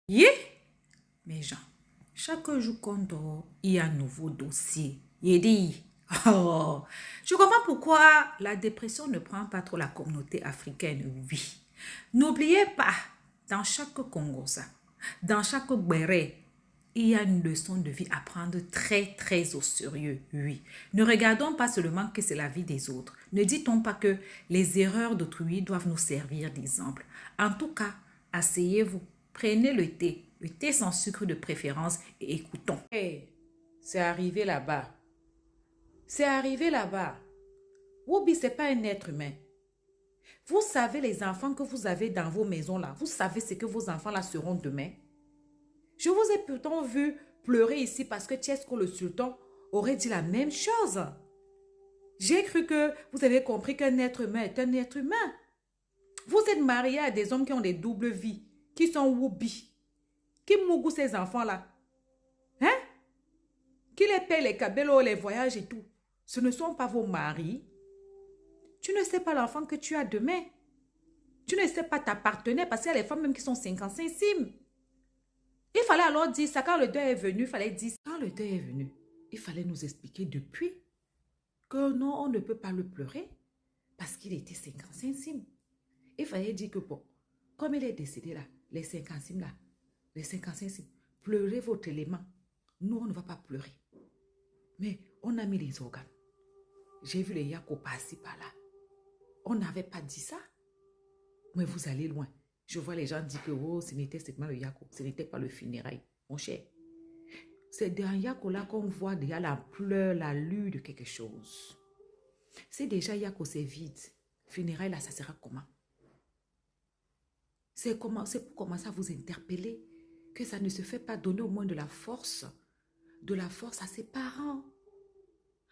Yeah, mes gens, chaque jour qu'on dort, il y a un nouveau dossier. Il dit, oh, je comprends pourquoi la dépression ne prend pas trop la communauté africaine, oui. N'oubliez pas, dans chaque Congosa, dans chaque Béré, il y a une leçon de vie à prendre très, très au sérieux, oui. Ne regardons pas seulement que c'est la vie des autres. Ne dit-on pas que les erreurs d'autrui doivent nous servir d'exemple. En tout cas, asseyez-vous, prenez le thé sans sucre de préférence et écoutons. Hey, c'est arrivé là-bas. C'est arrivé là-bas. Woubi, c'est pas un être humain. Vous savez les enfants que vous avez dans vos maisons là. Vous savez ce que vos enfants là seront demain. Je vous ai pourtant vu pleurer ici parce que Tchesco le sultan aurait dit la même chose. J'ai cru que vous avez compris qu'un être humain est un être humain. Vous êtes marié à des hommes qui ont des doubles vies, qui sont woubi, qui mougou ces enfants-là. Hein? Qui les paye les cabellos, les voyages et tout. Ce ne sont pas vos maris. Tu ne sais pas l'enfant que tu as demain. Tu ne sais pas ta partenaire parce qu'il y a les femmes même qui sont 55 cimes. Il fallait alors dire ça quand le deuil est venu. Il fallait dire quand le deuil est venu. Il fallait nous expliquer depuis que non, on ne peut pas le pleurer parce qu'il était 55 cimes. Il fallait dire que bon, comme il est décédé là, les 50 cimes là, les 55 cimes, pleurez votre élément. Nous, on ne va pas pleurer. Mais on a mis les organes. J'ai vu les Yako passer par là. On n'avait pas dit ça. Mais vous allez loin. Je vois les gens dire que oh, ce n'était seulement le Yako. Ce n'était pas le funérail. Mon cher. C'est dans Yako là qu'on voit déjà la pleur, la lue de quelque chose. C'est déjà Yako, c'est vide. Funérail là, ça sera comment? C'est pour commencer à vous interpeller que ça ne se fait pas donner au moins de la force à ses parents.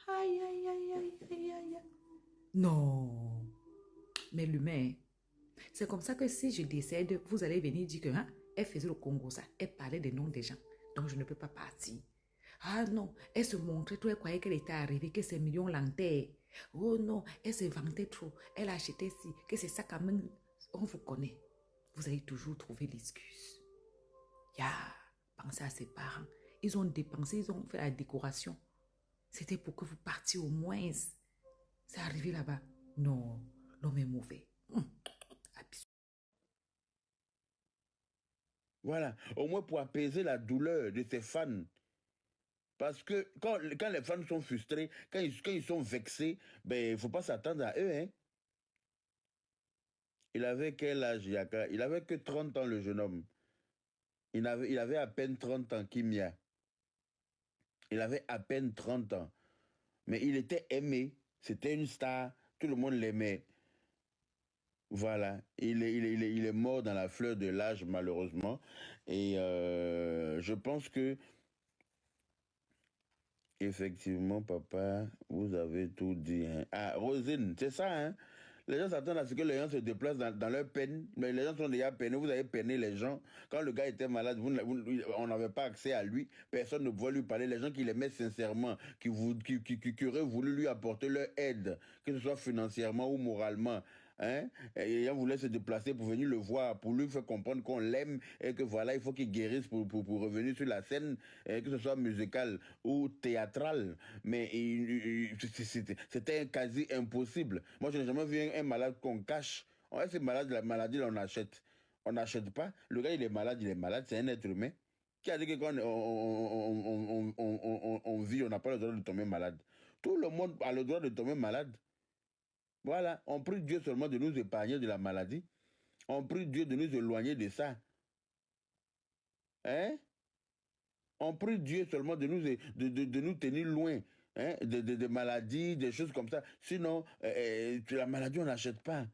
Aïe, aïe, aïe, aïe, aïe, aïe. Non, mais l'humain, c'est comme ça que si je décède, vous allez venir dire que hein, elle faisait le Congo, ça, elle parlait des noms des gens, donc je ne peux pas partir. Ah non, elle se montrait trop, elle croyait qu'elle était arrivée, que ces millions l'enterrent. Oh non, elle se vantait trop, elle achetait ci, que c'est ça quand même, on vous connaît. Vous allez toujours trouver l'excuse. Pensez à ses parents. Ils ont dépensé, ils ont fait la décoration. C'était pour que vous partiez au moins. C'est arrivé là-bas. Non, l'homme est mauvais. Voilà, au moins pour apaiser la douleur de ses fans. Parce que quand les fans sont frustrés, quand ils sont vexés, ben, il ne faut pas s'attendre à eux. Hein. Il avait quel âge, Yaka? Il avait que 30 ans, le jeune homme. Il avait à peine 30 ans, Kimia. Il avait à peine 30 ans. Mais il était aimé. C'était une star. Tout le monde l'aimait. Voilà. Il est mort dans la fleur de l'âge, malheureusement. Et je pense que effectivement, papa, vous avez tout dit. Hein. Ah, Rosine, c'est ça, hein? Les gens s'attendent à ce que les gens se déplacent dans leur peine, mais les gens sont déjà peinés. Vous avez peiné les gens. Quand le gars était malade, on n'avait pas accès à lui. Personne ne pouvait lui parler. Les gens qui l'aimaient sincèrement, qui auraient voulu lui apporter leur aide, que ce soit financièrement ou moralement. Hein? Et on voulait se déplacer pour venir le voir, pour lui faire comprendre qu'on l'aime et que voilà, il faut qu'il guérisse pour revenir sur la scène, que ce soit musical ou théâtral. Mais c'était quasi impossible. Moi, je n'ai jamais vu un malade qu'on cache. Ouais, c'est malade, la maladie, là, on achète. On n'achète pas. Le gars, il est malade, c'est un être humain. Qui a dit que quand on vit, on n'a pas le droit de tomber malade. Tout le monde a le droit de tomber malade. Voilà, on prie Dieu seulement de nous épargner de la maladie. On prie Dieu de nous éloigner de ça. Hein? On prie Dieu seulement de nous tenir loin. Hein, de maladies, des choses comme ça. Sinon, la maladie, on n'achète pas.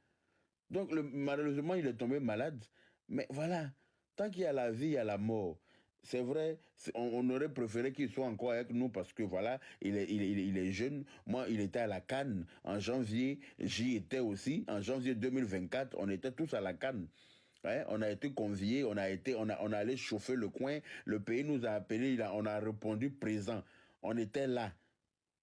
Donc, malheureusement, il est tombé malade. Mais voilà, tant qu'il y a la vie, il y a la mort. C'est vrai, on aurait préféré qu'il soit encore avec nous parce que voilà, il est jeune. Moi, il était à la Cannes en janvier. J'y étais aussi. En janvier 2024, on était tous à la Cannes. Ouais, on a été conviés, on a allé chauffer le coin. Le pays nous a appelés, on a répondu présent. On était là.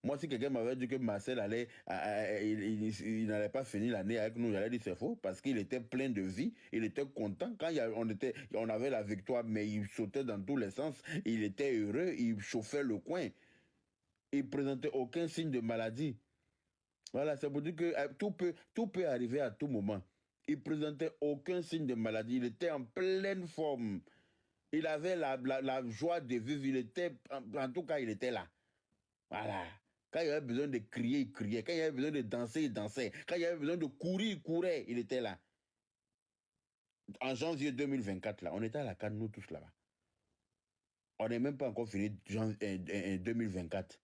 Moi, si quelqu'un m'avait dit que Marcel allait, il n'allait pas finir l'année avec nous, j'allais dire c'est faux, parce qu'il était plein de vie, il était content. Quand on avait la victoire, mais il sautait dans tous les sens, il était heureux, il chauffait le coin. Il présentait aucun signe de maladie. Voilà, c'est pour dire que tout peut arriver à tout moment. Il présentait aucun signe de maladie, il était en pleine forme. Il avait la joie de vivre, en tout cas, il était là. Voilà. Quand il avait besoin de crier, il criait. Quand il avait besoin de danser, il dansait. Quand il avait besoin de courir, il courait. Il était là. En janvier 2024, là, on était à la CAN, nous tous là-bas. On n'est même pas encore fini 2024.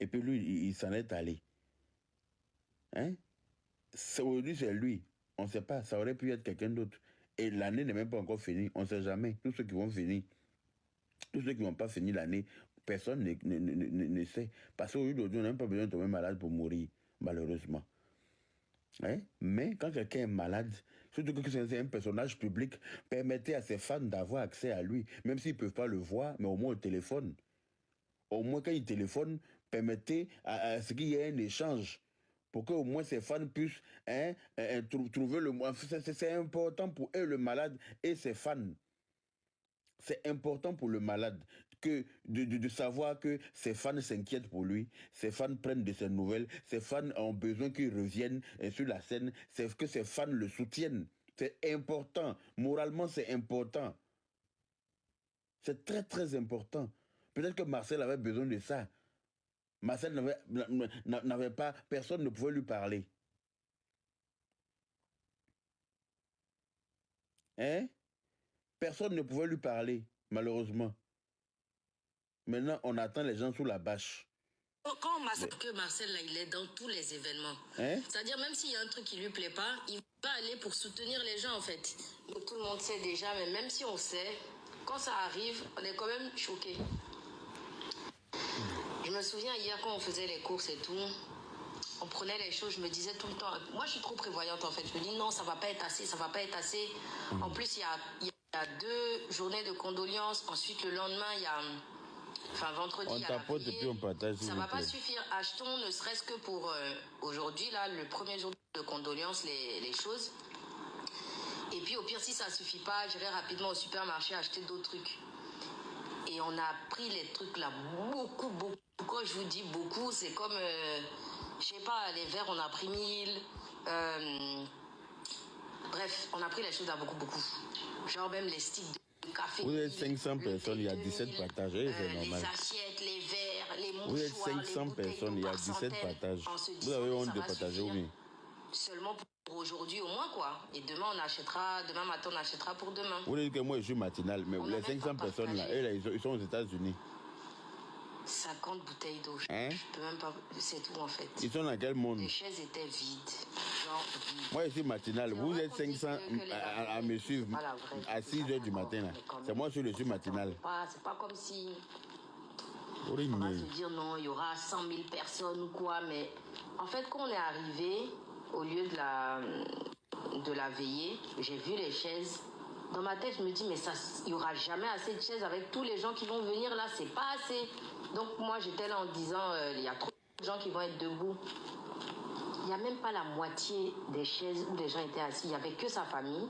Et puis lui, il s'en est allé. Hein? Aujourd'hui, c'est lui. On ne sait pas. Ça aurait pu être quelqu'un d'autre. Et l'année n'est même pas encore finie. On ne sait jamais. Tous ceux qui vont finir, tous ceux qui n'ont pas fini l'année, personne ne sait. Parce qu'aujourd'hui, on n'a même pas besoin de tomber malade pour mourir, malheureusement. Hein? Mais quand quelqu'un est malade, surtout que c'est un personnage public, permettez à ses fans d'avoir accès à lui, même s'ils ne peuvent pas le voir, mais au moins au téléphone. Au moins quand ils téléphonent, permettez à ce qu'il y ait un échange pour qu'au moins ses fans puissent trouver le... C'est important pour eux, le malade, et ses fans. C'est important pour le malade de savoir que ses fans s'inquiètent pour lui, ses fans prennent de ses nouvelles, ses fans ont besoin qu'il revienne sur la scène, c'est que ses fans le soutiennent. C'est important. Moralement, c'est important. C'est très, très important. Peut-être que Marcel avait besoin de ça. Marcel n'avait pas... Personne ne pouvait lui parler. Hein? Personne ne pouvait lui parler, malheureusement. Maintenant, on attend les gens sous la bâche. Quand on m'a que Marcel, là, il est dans tous les événements. Hein? C'est-à-dire, même s'il y a un truc qui lui plaît pas, il va aller pour soutenir les gens, en fait. Donc, tout le monde sait déjà, mais même si on sait, quand ça arrive, on est quand même choqué. Je me souviens hier, quand on faisait les courses et tout, on prenait les choses, je me disais tout le temps, moi je suis trop prévoyante en fait, je me dis non, ça va pas être assez, ça va pas être assez. En plus, il y a 2 journées de condoléances, ensuite le lendemain, il y a... Enfin, vendredi, il y a la tapote et puis on partage. ça va pas suffire. Achetons ne serait-ce que pour aujourd'hui, là, le premier jour de condoléances, les choses. Et puis au pire, si ça suffit pas, j'irai rapidement au supermarché acheter d'autres trucs. Et on a pris les trucs là, beaucoup. Quand je vous dis beaucoup, c'est comme, je sais pas, les verres, on a pris 1000. Bref, on a pris les choses là beaucoup. Genre même les sticks de café. Vous êtes 500 personnes, il y a 17 partagés, c'est normal. Les assiettes, les verres, les mouchoirs, vous êtes 500 personnes, il y a 17 partages. Vous avez honte de partager ou bien? Seulement pour aujourd'hui au moins, quoi. Et demain matin, on achètera pour demain. Vous dites que moi je suis matinal, mais les 500 personnes là, eux, là, ils sont aux États-Unis. 50 bouteilles d'eau. Hein? Je peux même pas. C'est tout en fait. Ils sont dans quel monde? Les chaises étaient vides. Genre vides. Moi je suis matinal. Vous êtes 500 à me suivre à 6 h du matin là. C'est moi je suis matinal. C'est pas comme si. On va se dire non, il y aura 100 000 personnes ou quoi, mais en fait, quand on est arrivé, au lieu de la veillée, j'ai vu les chaises. Dans ma tête, je me dis, mais il n'y aura jamais assez de chaises avec tous les gens qui vont venir là, c'est pas assez. Donc moi, j'étais là en disant, il y a trop de gens qui vont être debout. Il n'y a même pas la moitié des chaises où les gens étaient assis. Il n'y avait que sa famille,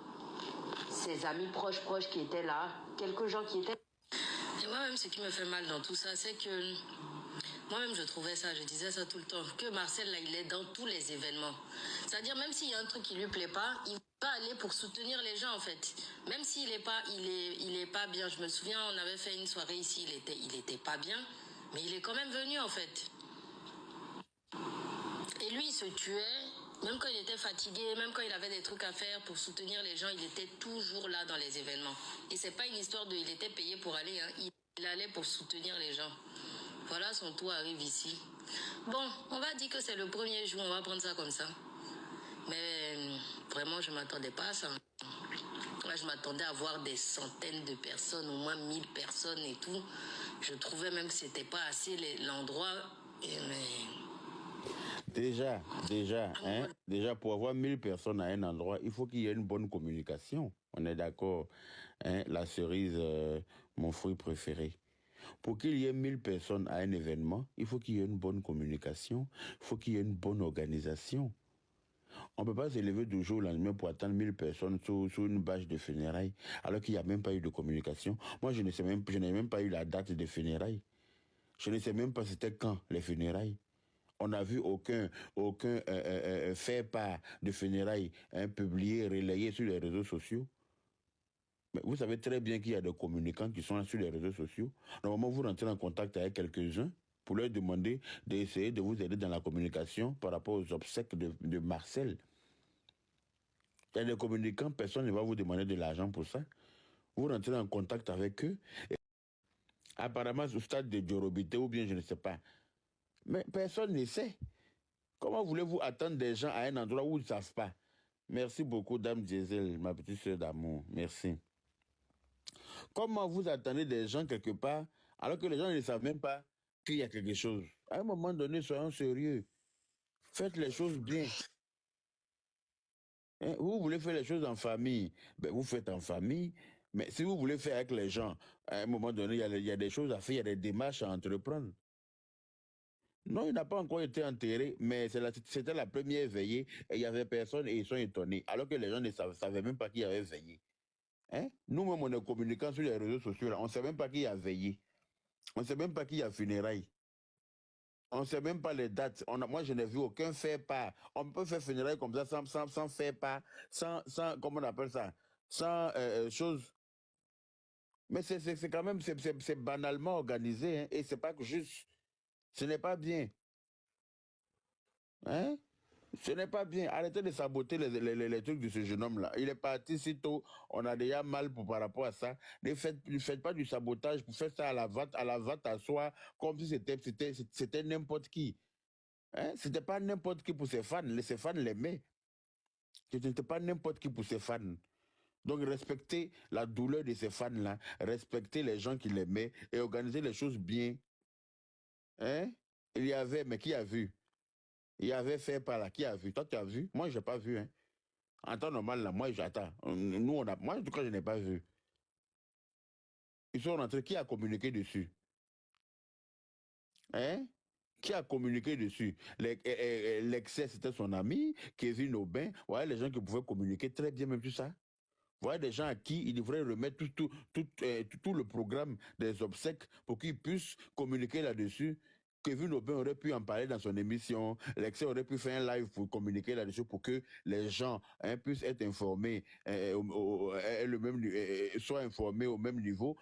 ses amis proches qui étaient là, quelques gens qui étaient... Et moi-même, ce qui me fait mal dans tout ça, c'est que moi-même, je trouvais ça, je disais ça tout le temps, que Marcel, là, il est dans tous les événements. C'est-à-dire, même s'il y a un truc qui lui plaît pas, il va aller pour soutenir les gens, en fait. Même s'il est pas, il est pas bien. Je me souviens, on avait fait une soirée ici, il était pas bien, mais il est quand même venu, en fait. Et lui, il se tuait, même quand il était fatigué, même quand il avait des trucs à faire pour soutenir les gens, il était toujours là dans les événements. Et c'est pas une histoire de, il était payé pour aller, hein. Il allait pour soutenir les gens. Voilà, son tour arrive ici. Bon, on va dire que c'est le premier jour, on va prendre ça comme ça. Mais vraiment, je ne m'attendais pas à ça. Là, je m'attendais à voir des centaines de personnes, au moins 1000 personnes et tout. Je trouvais même que ce n'était pas assez l'endroit. Déjà, pour avoir 1000 personnes à un endroit, il faut qu'il y ait une bonne communication. On est d'accord. Hein? La cerise, mon fruit préféré. Pour qu'il y ait 1000 personnes à un événement, il faut qu'il y ait une bonne communication, il faut qu'il y ait une bonne organisation. On ne peut pas s'élever du jour au lendemain pour attendre 1000 personnes sur une bâche de funérailles, alors qu'il n'y a même pas eu de communication. Moi, je n'ai même pas eu la date des funérailles. Je ne sais même pas c'était quand les funérailles. On n'a vu aucun fait part de funérailles publié, relayé sur les réseaux sociaux. Mais vous savez très bien qu'il y a des communicants qui sont là sur les réseaux sociaux. Normalement, vous rentrez en contact avec quelques-uns pour leur demander d'essayer de vous aider dans la communication par rapport aux obsèques de Marcel. Il y a des communicants, personne ne va vous demander de l'argent pour ça. Vous rentrez en contact avec eux. Et apparemment, au stade de Diorobité ou bien je ne sais pas. Mais personne ne sait. Comment voulez-vous attendre des gens à un endroit où ils ne savent pas? Merci beaucoup, Dame Diesel, ma petite soeur d'amour. Merci. Comment vous attendez des gens quelque part alors que les gens ne savent même pas qu'il y a quelque chose? À un moment donné, soyons sérieux. Faites les choses bien. Hein? Vous voulez faire les choses en famille, ben vous faites en famille. Mais si vous voulez faire avec les gens, à un moment donné, il y a des choses à faire, il y a des démarches à entreprendre. Non, il n'a pas encore été enterré, mais c'était la première veillée et il n'y avait personne et ils sont étonnés. Alors que les gens ne savaient même pas qui avait veillé. Hein? Nous-mêmes, on est communicants sur les réseaux sociaux, là. On ne sait même pas qui a veillé. On ne sait même pas qui a funérailles. On ne sait même pas les dates. Moi, je n'ai vu aucun fait part. On peut faire funérailles comme ça sans faire part, sans, comment on appelle ça, sans chose. Mais c'est quand même, c'est banalement organisé, hein, et c'est pas juste. Ce n'est pas bien. Hein? Ce n'est pas bien. Arrêtez de saboter les trucs de ce jeune homme-là. Il est parti si tôt. On a déjà mal par rapport à ça. Ne faites pas du sabotage pour faire ça à la vente à soi, comme si c'était n'importe qui. Hein? C'était pas n'importe qui pour ses fans. Ses fans l'aimaient. C'était pas n'importe qui pour ses fans. Donc, respectez la douleur de ces fans-là. Respectez les gens qui l'aimaient et organisez les choses bien. Hein? Il y avait, mais qui a vu? Il y avait fait par là. Qui a vu? Toi, tu as vu? Moi, je n'ai pas vu. Hein? En temps normal, là, moi, j'attends. Moi, en tout cas, je n'ai pas vu. Ils sont rentrés. Qui a communiqué dessus? Hein? Qui a communiqué dessus? L'excès, c'était son ami, Kevin Aubin. Ouais, les gens qui pouvaient communiquer très bien, même tout ça. Voilà des gens à qui il devrait remettre tout le programme des obsèques pour qu'ils puissent communiquer là-dessus. Kevin Aubin aurait pu en parler dans son émission. L'excès aurait pu faire un live pour communiquer là-dessus pour que les gens puissent être informés, soient informés au même niveau.